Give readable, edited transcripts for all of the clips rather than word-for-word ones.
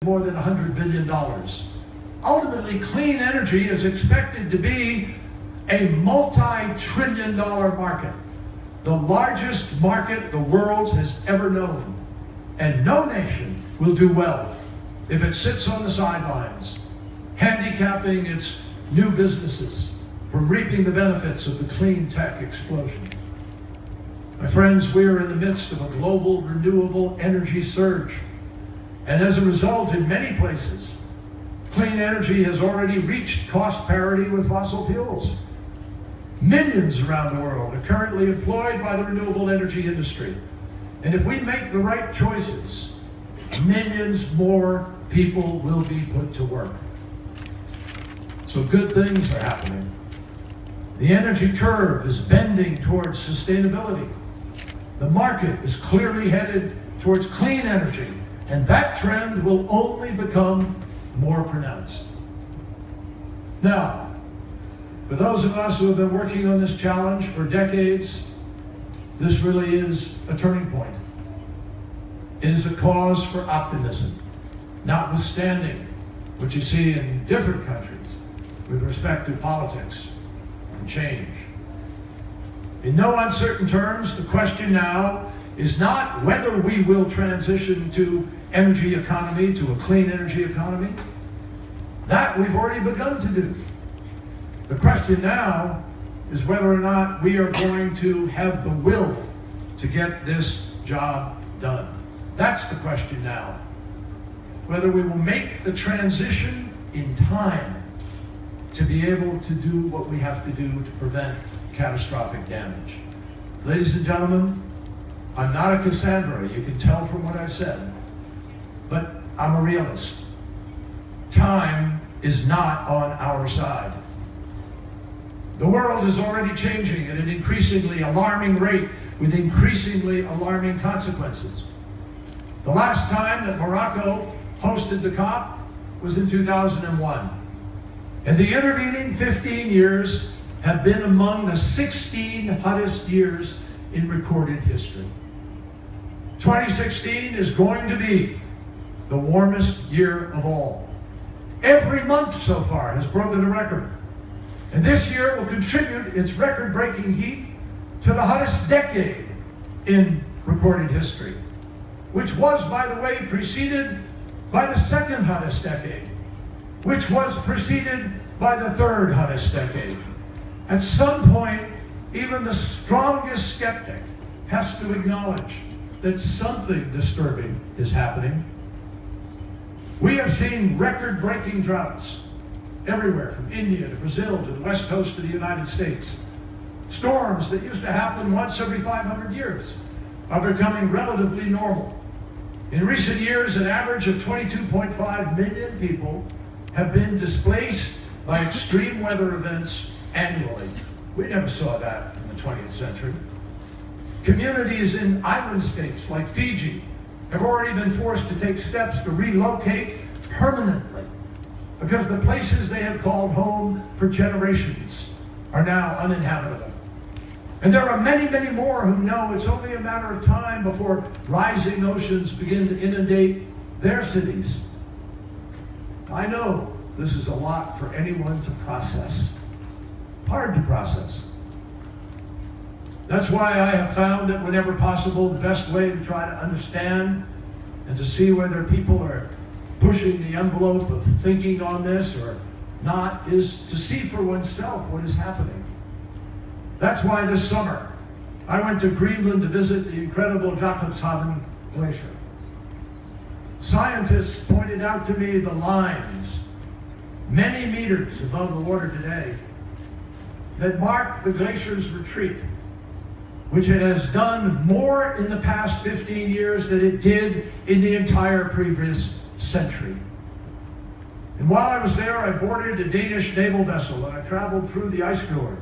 more than $100 billion. Ultimately, clean energy is expected to be a multi-trillion-dollar market, the largest market the world has ever known. And no nation will do well if it sits on the sidelines, handicapping its new businesses from reaping the benefits of the clean tech explosion. My friends, we are in the midst of a global renewable energy surge. And as a result, in many places, clean energy has already reached cost parity with fossil fuels. Millions around the world are currently employed by the renewable energy industry. And if we make the right choices, millions more people will be put to work. So good things are happening. The energy curve is bending towards sustainability. The market is clearly headed towards clean energy, and that trend will only become more pronounced. Now, for those of us who have been working on this challenge for decades, this really is a turning point. It is a cause for optimism, notwithstanding what you see in different countries with respect to politics and change. In no uncertain terms, the question now is not whether we will transition to energy economy, to a clean energy economy. That we've already begun to do. The question now is whether or not we are going to have the will to get this job done. That's the question now. Whether we will make the transition in time to be able to do what we have to do to prevent catastrophic damage. Ladies and gentlemen, I'm not a Cassandra, you can tell from what I've said, but I'm a realist. Time is not on our side. The world is already changing at an increasingly alarming rate with increasingly alarming consequences. The last time that Morocco hosted the COP was in 2001. And the intervening 15 years have been among the 16 hottest years in recorded history. 2016 is going to be the warmest year of all. Every month so far has broken a record. And this year will contribute its record-breaking heat to the hottest decade in recorded history, which was, by the way, preceded by the second hottest decade, which was preceded by the third hottest decade. At some point, even the strongest skeptic has to acknowledge that something disturbing is happening. We have seen record-breaking droughts everywhere, from India to Brazil to the west coast of the United States. Storms that used to happen once every 500 years are becoming relatively normal. In recent years, an average of 22.5 million people have been displaced by extreme weather events annually. We never saw that in the 20th century. Communities in island states like Fiji have already been forced to take steps to relocate permanently because the places they have called home for generations are now uninhabitable. And there are many, many more who know it's only a matter of time before rising oceans begin to inundate their cities. I know this is a lot for anyone to process. Hard to process. That's why I have found that whenever possible, the best way to try to understand and to see whether people are pushing the envelope of thinking on this or not is to see for oneself what is happening. That's why this summer I went to Greenland to visit the incredible Jakobshavn Glacier. Scientists pointed out to me the lines, many meters above the water today, that mark the glacier's retreat, which it has done more in the past 15 years than it did in the entire previous century. And while I was there, I boarded a Danish naval vessel and I traveled through the ice fjord.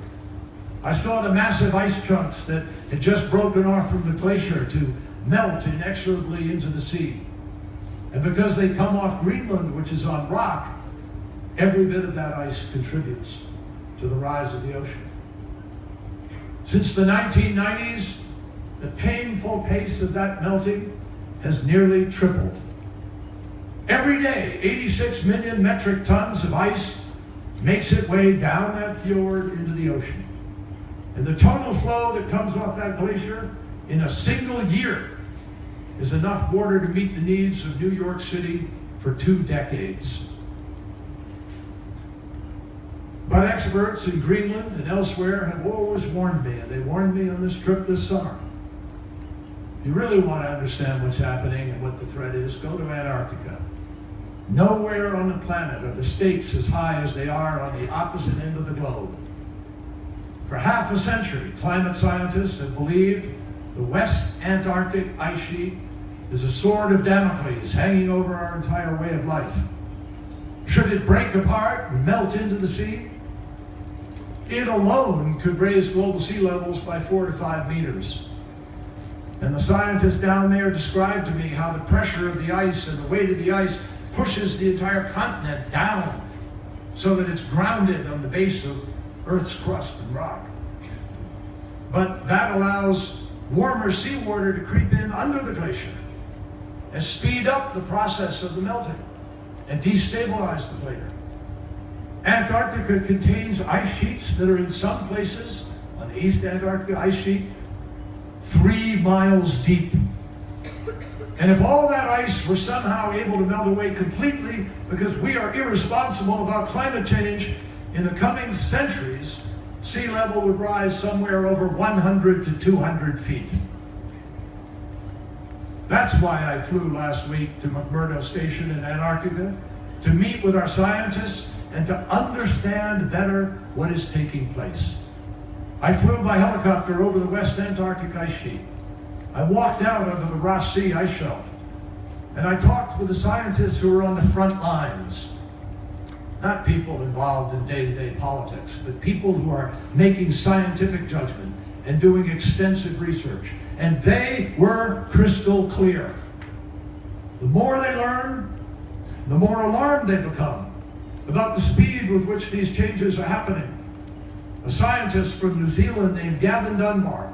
I saw the massive ice chunks that had just broken off from the glacier to melt inexorably into the sea. And because they come off Greenland, which is on rock, every bit of that ice contributes to the rise of the ocean. Since the 1990s, the painful pace of that melting has nearly tripled. Every day, 86 million metric tons of ice makes its way down that fjord into the ocean. And the total flow that comes off that glacier in a single year is enough water to meet the needs of New York City for 2 decades. But experts in Greenland and elsewhere have always warned me, and they warned me on this trip this summer. If you really want to understand what's happening and what the threat is, go to Antarctica. Nowhere on the planet are the stakes as high as they are on the opposite end of the globe. For half a century, climate scientists have believed the West Antarctic ice sheet is a sword of Damocles hanging over our entire way of life. Should it break apart and melt into the sea, it alone could raise global sea levels by 4 to 5 meters. And the scientists down there described to me how the pressure of the ice and the weight of the ice pushes the entire continent down so that it's grounded on the base of Earth's crust and rock. But that allows warmer seawater to creep in under the glacier and speed up the process of the melting and destabilize the plate. Antarctica contains ice sheets that are in some places on the East Antarctica ice sheet 3 miles deep. And if all that ice were somehow able to melt away completely because we are irresponsible about climate change, in the coming centuries, sea level would rise somewhere over 100 to 200 feet. That's why I flew last week to McMurdo Station in Antarctica to meet with our scientists and to understand better what is taking place. I flew by helicopter over the West Antarctic ice sheet. I walked out onto the Ross Sea ice shelf, and I talked with the scientists who are on the front lines. Not people involved in day-to-day politics, but people who are making scientific judgment and doing extensive research. And they were crystal clear. The more they learn, the more alarmed they become about the speed with which these changes are happening. A scientist from New Zealand named Gavin Dunbar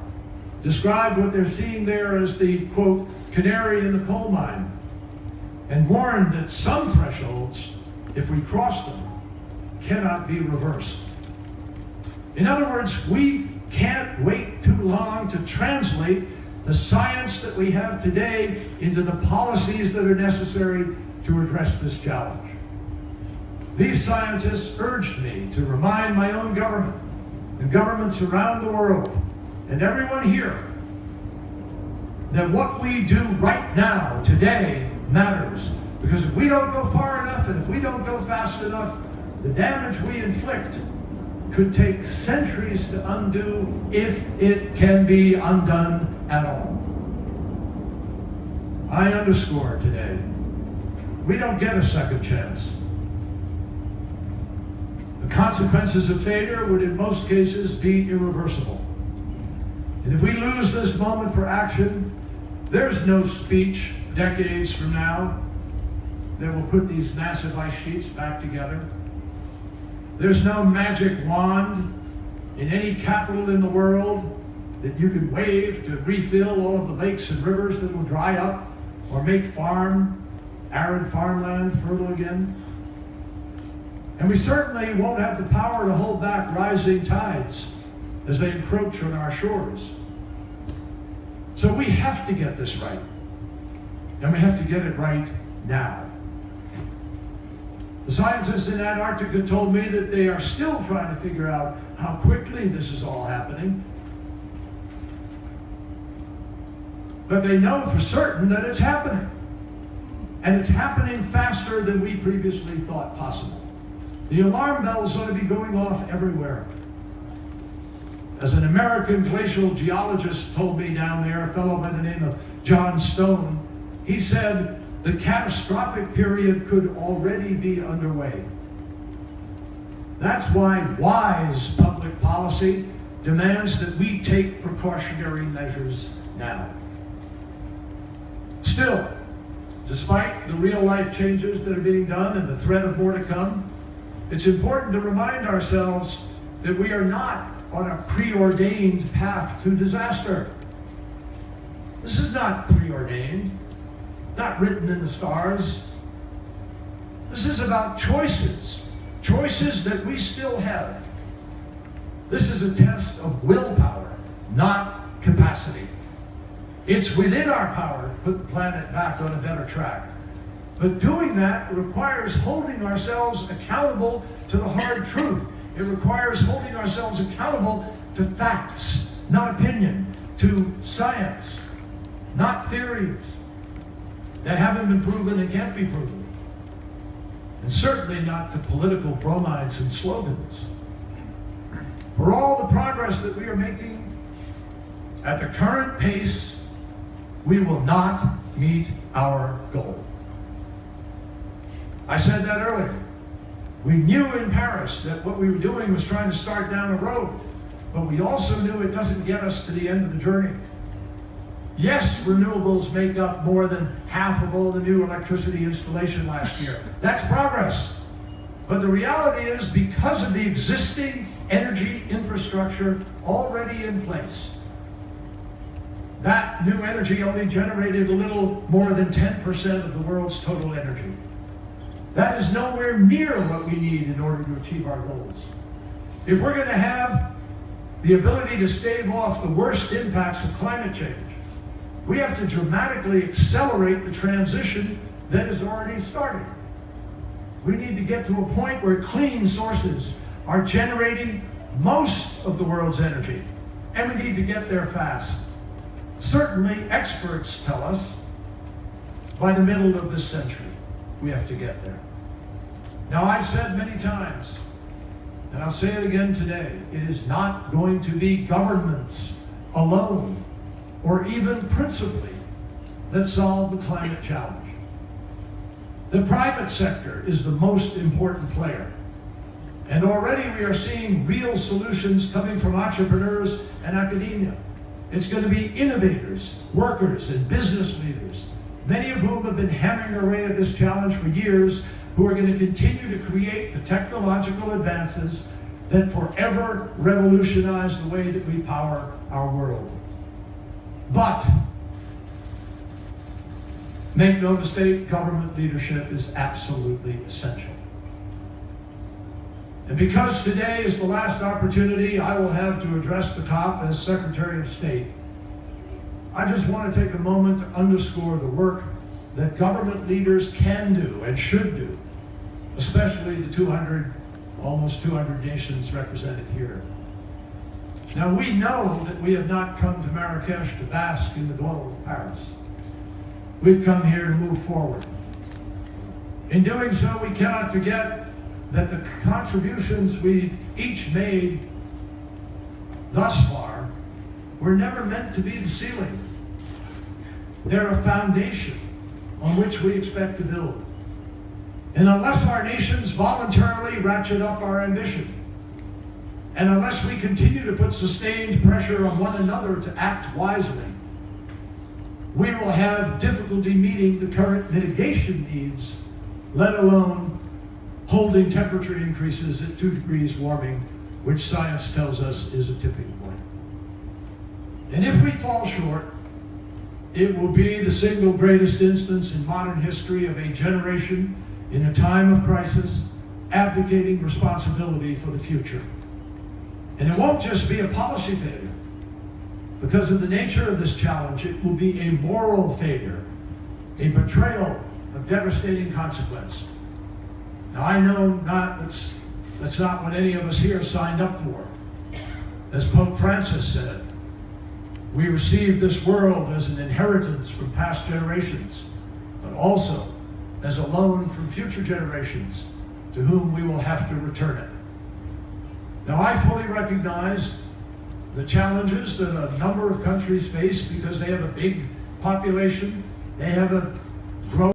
described what they're seeing there as the, quote, canary in the coal mine, and warned that some thresholds, if we cross them, cannot be reversed. In other words, we can't wait too long to translate the science that we have today into the policies that are necessary to address this challenge. These scientists urged me to remind my own government and governments around the world and everyone here that what we do right now, today, matters. Because if we don't go far enough and if we don't go fast enough, the damage we inflict could take centuries to undo if it can be undone at all. I underscore today, we don't get a second chance. The consequences of failure would in most cases be irreversible. And if we lose this moment for action, there's no speech decades from now that will put these massive ice sheets back together. There's no magic wand in any capital in the world that you can wave to refill all of the lakes and rivers that will dry up or make arid farmland fertile again. And we certainly won't have the power to hold back rising tides as they encroach on our shores. So we have to get this right. And we have to get it right now. The scientists in Antarctica told me that they are still trying to figure out how quickly this is all happening. But they know for certain that it's happening. And it's happening faster than we previously thought possible. The alarm bells ought to be going off everywhere. As an American glacial geologist told me down there, a fellow by the name of John Stone, he said the catastrophic period could already be underway. That's why wise public policy demands that we take precautionary measures now. Still, despite the real-life changes that are being done and the threat of more to come, it's important to remind ourselves that we are not on a preordained path to disaster. This is not preordained, not written in the stars. This is about choices, choices that we still have. This is a test of willpower, not capacity. It's within our power to put the planet back on a better track. But doing that requires holding ourselves accountable to the hard truth. It requires holding ourselves accountable to facts, not opinion, to science, not theories that haven't been proven and can't be proven. And certainly not to political bromides and slogans. For all the progress that we are making, at the current pace, we will not meet our goal. I said that earlier. We knew in Paris that what we were doing was trying to start down a road, but we also knew it doesn't get us to the end of the journey. Yes, renewables make up more than half of all the new electricity installation last year. That's progress. But the reality is, because of the existing energy infrastructure already in place, that new energy only generated a little more than 10% of the world's total energy. That is nowhere near what we need in order to achieve our goals. If we're going to have the ability to stave off the worst impacts of climate change, we have to dramatically accelerate the transition that is already started. We need to get to a point where clean sources are generating most of the world's energy, and we need to get there fast. Certainly, experts tell us by the middle of this century, we have to get there. Now, I've said many times, and I'll say it again today, it is not going to be governments alone, or even principally, that solve the climate challenge. The private sector is the most important player. And already we are seeing real solutions coming from entrepreneurs and academia. It's going to be innovators, workers, and business leaders, many of whom have been hammering away at this challenge for years, who are going to continue to create the technological advances that forever revolutionize the way that we power our world. But, make no mistake, government leadership is absolutely essential. And because today is the last opportunity I will have to address the COP as Secretary of State, I just want to take a moment to underscore the work that government leaders can do and should do, especially the almost 200 nations represented here. Now, we know that we have not come to Marrakesh to bask in the glow of Paris. We've come here to move forward. In doing so, we cannot forget that the contributions we've each made thus far were never meant to be the ceiling. They're a foundation on which we expect to build. And unless our nations voluntarily ratchet up our ambition, and unless we continue to put sustained pressure on one another to act wisely, we will have difficulty meeting the current mitigation needs, let alone holding temperature increases at 2 degrees warming, which science tells us is a tipping point. And if we fall short, it will be the single greatest instance in modern history of a generation in a time of crisis abdicating responsibility for the future. And it won't just be a policy failure. Because of the nature of this challenge, it will be a moral failure, a betrayal of devastating consequence. Now, I know that's not what any of us here signed up for. As Pope Francis said, we received this world as an inheritance from past generations, but also as a loan from future generations to whom we will have to return it. Now, I fully recognize the challenges that a number of countries face because they have a big population, they have a